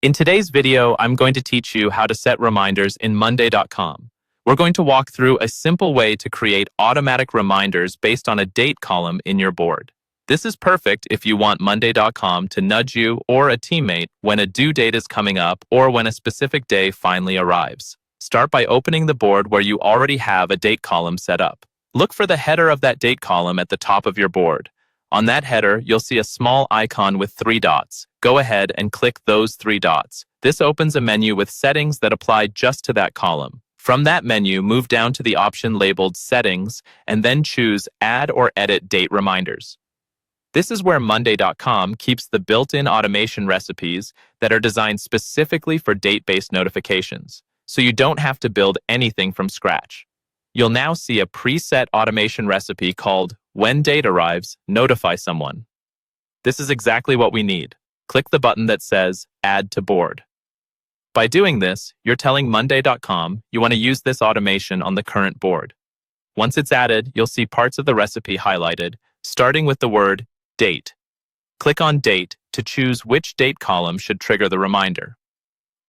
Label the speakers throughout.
Speaker 1: In today's video, I'm going to teach you how to set reminders in Monday.com. We're going to walk through a simple way to create automatic reminders based on a date column in your board. This is perfect if you want Monday.com to nudge you or a teammate when a due date is coming up or when a specific day finally arrives. Start by opening the board where you already have a date column set up. Look for the header of that date column at the top of your board. On that header, you'll see a small icon with 3 dots. Go ahead and click those 3 dots. This opens a menu with settings that apply just to that column. From that menu, move down to the option labeled Settings and then choose Add or Edit Date Reminders. This is where Monday.com keeps the built-in automation recipes that are designed specifically for date-based notifications, so you don't have to build anything from scratch. You'll now see a preset automation recipe called When Date Arrives, Notify Someone. This is exactly what we need. Click the button that says Add to Board. By doing this, you're telling Monday.com you want to use this automation on the current board. Once it's added, you'll see parts of the recipe highlighted, starting with the word Date. Click on Date to choose which date column should trigger the reminder.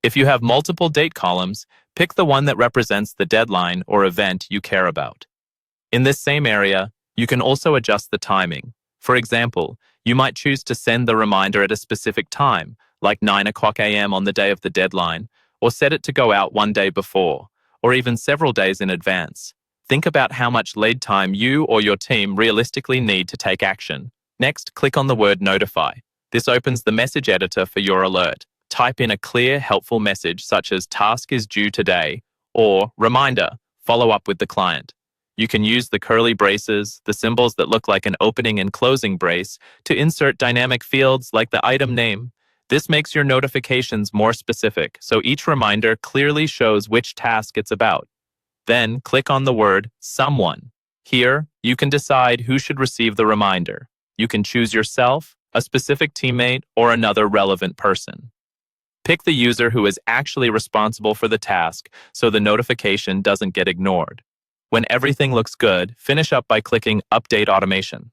Speaker 1: If you have multiple date columns, pick the one that represents the deadline or event you care about. In this same area, you can also adjust the timing. For example, you might choose to send the reminder at a specific time, like 9 a.m. on the day of the deadline, or set it to go out one day before, or even several days in advance. Think about how much lead time you or your team realistically need to take action. Next, click on the word Notify. This opens the message editor for your alert. Type in a clear, helpful message such as Task is due today, or Reminder, follow up with the client. You can use the curly braces, the symbols that look like an opening and closing brace, to insert dynamic fields like the item name. This makes your notifications more specific, so each reminder clearly shows which task it's about. Then click on the word Someone. Here, you can decide who should receive the reminder. You can choose yourself, a specific teammate, or another relevant person. Pick the user who is actually responsible for the task so the notification doesn't get ignored. When everything looks good, finish up by clicking Update Automation.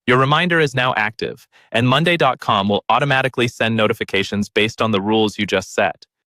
Speaker 1: Your reminder is now active, and Monday.com will automatically send notifications based on the rules you just set.